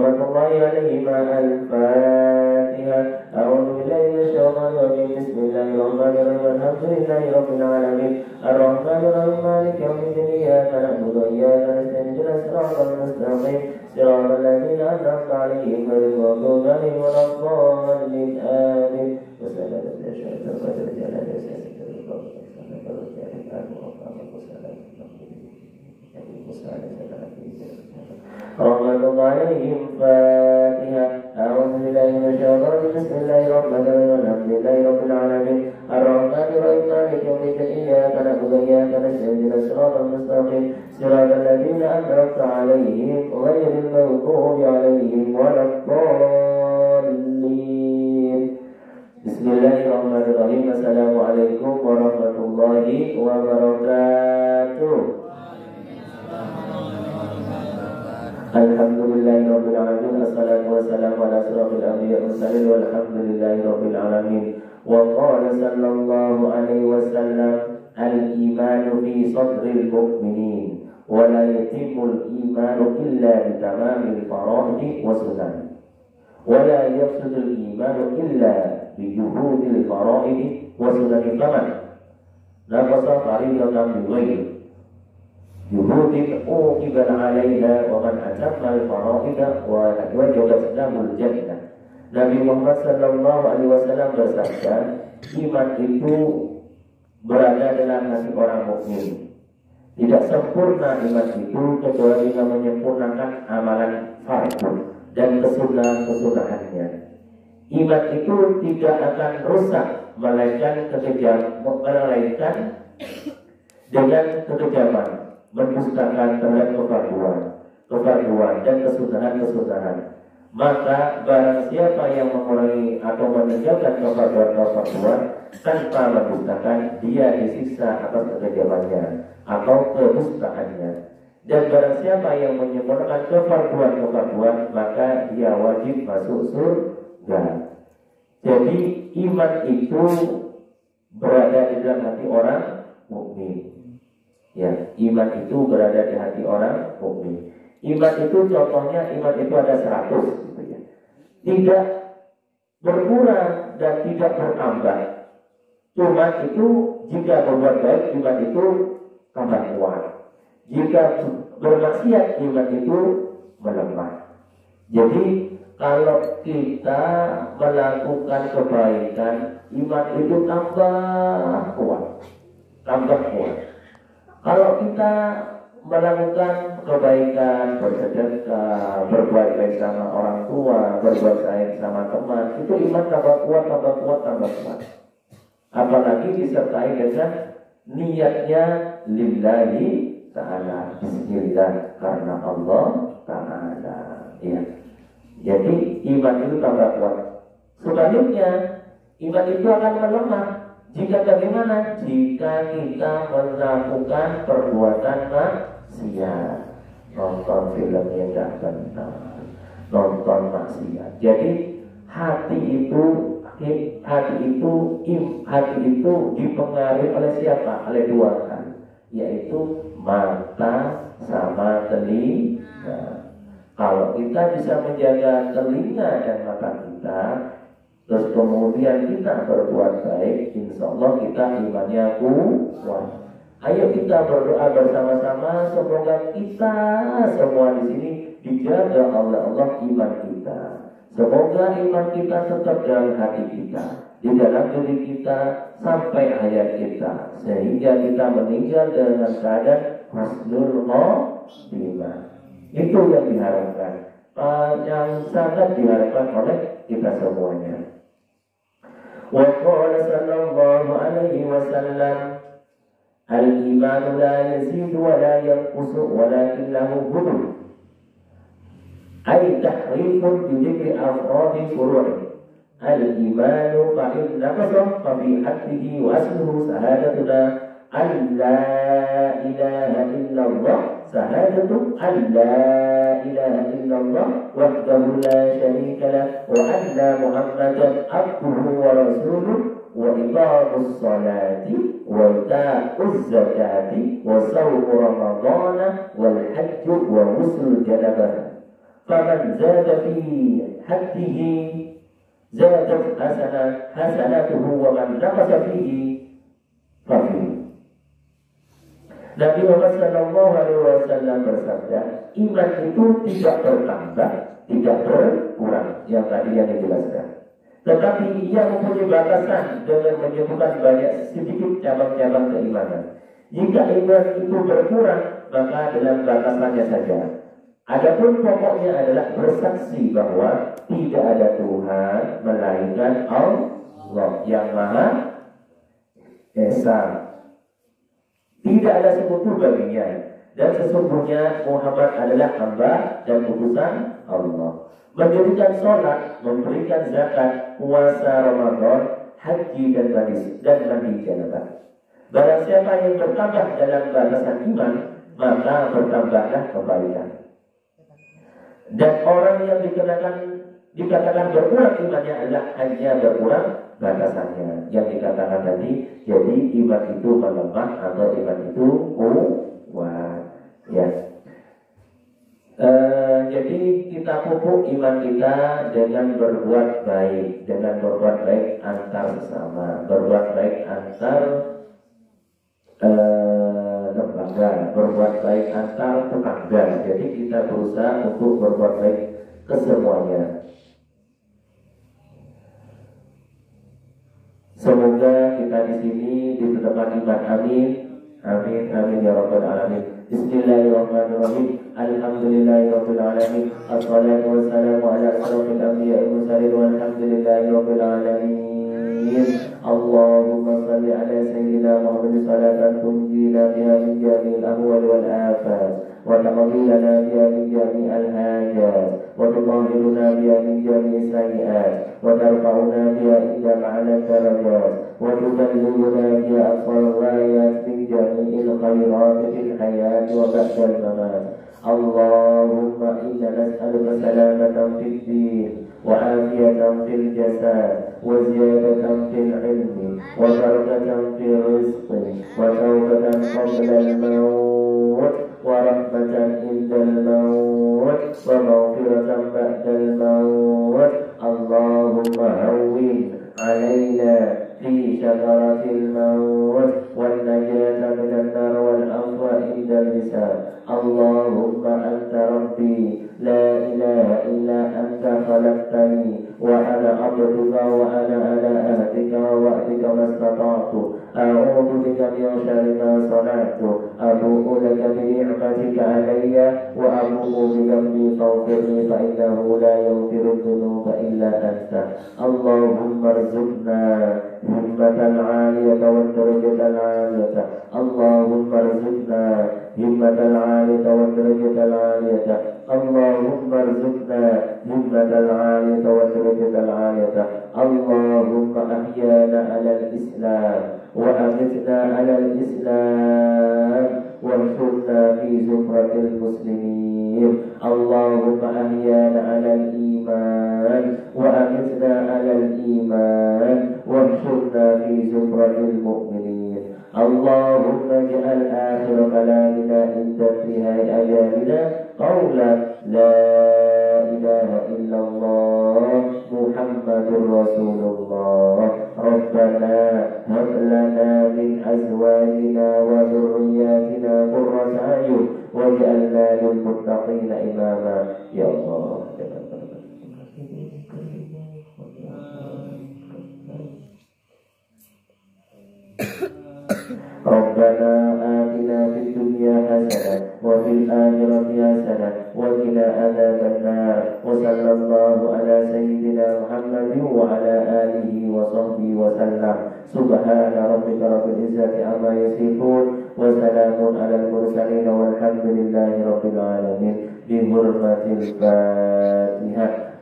رحمة الله عليهما. الفاتحة. أعوذ بالله من الشيطان الرجيم. بسم الله الرحمن الرحيم. الحمد لله رب العالمين الرحمن الرحيم مالك يوم الدين إياك نعبد وإياك نستعين اهدنا الصراط المستقيم صراط الذين أنعمت عليهم غير المغضوب عليهم ولا الضالين آمين. وسلام رحمة الله عليهم. فاتحة. أعوذ بالله من الشيطان الرجيم. بسم الله الرحمن الرحيم الحمد لله رب العالمين الرحمن الرحيم مالك يوم الدين إياك نعبد وإياك نستعين اهدنا الصراط المستقيم صراط الذين أنعمت عليهم غير المغضوب عليهم ولا الضالين. بسم الله الرحمن الرحيم. السلام عليكم ورحمة الله وبركاته. Alhamdulillahi rabbil alamin. Assalatu wassalamu ala asyrafil anbiya'i wal mursalin walhamdulillahi rabbil alamin. Wa qala sallallahu alaihi wasallam al-imanu fi sadril mu'minin wa la yatimul imanu illa bi tamamil fara'idi wa sunan wa la yafsudul imanu illa bi juhudil fara'idi wa sunani faman naqasa fariidatan bil ghairi juhudin uqiban alaiha wa man atamma al-fara'ida wa wajabat damul jannah. Nabi Muhammad sallallahu alaihi wasallam bersabda, iman itu berada dalam hati orang mukmin. Tidak sempurna iman itu kecuali dengan menyempurnakan amalan fardu dan kesunahan-kesunahannya. Iman itu tidak akan rusak melainkan dengan kekejaman, mendustakan terhadap kefarduan dan kesunahan. Maka barang siapa yang mengurangi atau meninggalkan kefarduan tanpa mendustakan, dia disiksa atas kekejamannya atau kedustaannya. Dan barang siapa yang menyempurnakan kefarduan, maka dia wajib masuk surga. Jadi iman itu berada di dalam hati orang mukmin. Ya, iman itu berada di hati orang mukmin. Iman itu contohnya, iman itu ada 100 gitu ya. Tidak berkurang dan tidak bertambah. Cuma itu jika berbuat baik, iman itu tambah kuat. Jika bermaksiat, iman itu melemah. Jadi kalau kita melakukan kebaikan, iman itu tambah kuat. Kalau kita melakukan kebaikan, bersedekah, berbuat baik sama orang tua, berbuat baik sama teman, itu iman tambah kuat. Apalagi disertai dengan niatnya lillahi ta'ala, bismillah, karena Allah ta'ala. Ya. Jadi iman itu tambah kuat. Sebaliknya, iman itu akan melemah. Jika bagaimana? Jika kita melakukan perbuatan maksiat, nonton film yang tidak benar, nonton maksiat. Jadi hati itu dipengaruhi oleh siapa? Oleh 2 hal, yaitu mata sama telinga. Kalau kita bisa menjaga telinga dan mata kita, terus kemudian kita berbuat baik, insya Allah kita imannya kuat. Ayo kita berdoa bersama-sama, semoga kita semua di sini dijaga oleh Allah iman kita. Semoga iman kita tetap dalam hati kita, di dalam diri kita sampai hayat kita, sehingga kita meninggal dengan keadaan husnul khotimah. Itu yang diharapkan, yang sangat diharapkan oleh kita semuanya. Wa qala sallallahu alaihi wasallam al-iman la yazidu wa la yanqusu walakin lahu hudud. Ay tahrifun bi dhikri afradi furu'i. Al-iman fa in naqasa fa fi haddihi wa asluhu sahadatuna an la ilaha illallah, sahadatu an la ilaha illallah wahdahu la syarika lah wa anna muhammadan abduhu wa rasuluh wa iqamus salati wa ita'uz zakati wa sawmu ramadana wal hajju wa ghusl janabah. faman zada fi haddihi zadat hasanatuhu wa man naqasa fihi fafi. Nabi Muhammad sallallahu alaihi wasallam bersabda, iman itu tidak bertambah, tidak berkurang, yang tadi yang dijelaskan. Tetapi ia mempunyai batasan dengan menyebutkan banyak sedikit cabang-cabang keimanan. Jika iman itu berkurang, maka dalam batasannya saja. Adapun pokoknya adalah bersaksi bahwa tidak ada Tuhan melainkan Allah yang Maha Esa. Tidak ada sekutu baginya, dan sesungguhnya Muhammad adalah hamba dan utusan Allah. Mendirikan sholat, memberikan zakat, puasa Ramadan, haji dan mandi janabah. Barang siapa yang bertambah dalam batasan iman, maka bertambahlah kebaikan. Dan orang yang dikatakan berkurang imannya adalah hanya berkurang batasannya. Yang dikatakan tadi, jadi iman itu melemah atau iman itu kuat. Ya. Jadi kita pupuk iman kita dengan berbuat baik, antar sesama, berbuat baik antar lembaga, berbuat baik antar tetangga. Jadi kita berusaha untuk berbuat baik ke semuanya. Semoga kita di sini diterapkan iman. Amin, amin, amin ya rabbal alamin. Bismillahirrahmanirrahim. Alhamdulillahirabbil alamin. Assalatu wassalamu ala asyrafil anbiya'i wal mursalin walhamdulillahirabbil alamin. Allahumma shalli ala sayyidina Muhammadin salatan tunjina biha min jami'il ahwal wal afat wa taqdi lana biha min jami'il hajat wa tutahhiruna biha min jami'is sayyi'at wa tarfa'una biha ila ma'ala darajat wa tuballighuna biha aqsal ghayat min jami'il khairat fil hayat wa ba'dal mamat. Allahumma inna nas'aluka salamatan fid din wa afiyatan fil jasad wa ziyadatan fil ilmi wa barakatan fil rizqi wa tawbatan qabla al-maut wa rahmatan indal maut wa maghfiratan ba'dal maut. Allahumma hawwin alaina fi syakaratil maut wan najata minan nar wal afwa indal hisab. Allahumma anta rabbi la ilaha illa anta khalaqtani wa ana abduka wa ana ala ahdika wa wa'dika mastata'tu a'udhu bika min syarri ma sana'tu abu'u laka bi ni'matika alayya wa abu'u bi dhanbi faghfirli fa innahu la yaghfiru dhunuba illa anta. Allahumma rzuqna himmatan 'aliyatan wa darajatan 'aliyatan. Allahumma rzuqna himmatan 'aliyatan wa darajatan 'aliyatan. Allahumma rzuqna himmatan 'aliyatan wa darajatan 'aliyatan. Allahumma ahyana 'alal Islam wa amitna 'alal Islam wa ansurna fi zumratil muslimin. Allahumma ahyana 'alal iman wa amitna 'alal iman wa ansurna fi zumratil mu'minin. Allahumma ij'al akhir kalamina inda intihai ajalina qawlan la ilaha illallah Muhammadur Rasulullah. Rabbana hab lana min azwajina wa dhurriyyatina qurrata a'yun waj'alna lil muttaqina imama. Ya Allah, Rabbana atina fid dunya hasanah wa fil akhirati hasanah wa qina adzabannar. Wa sallallahu ala sayyidina Muhammadin wa ala alihi wa sahbihi wa sallam. Subhana rabbika rabbil izzati amma yasifun wa salamun alal mursalin walhamdulillahi rabbil alamin. Bi hurmatil Fatihah.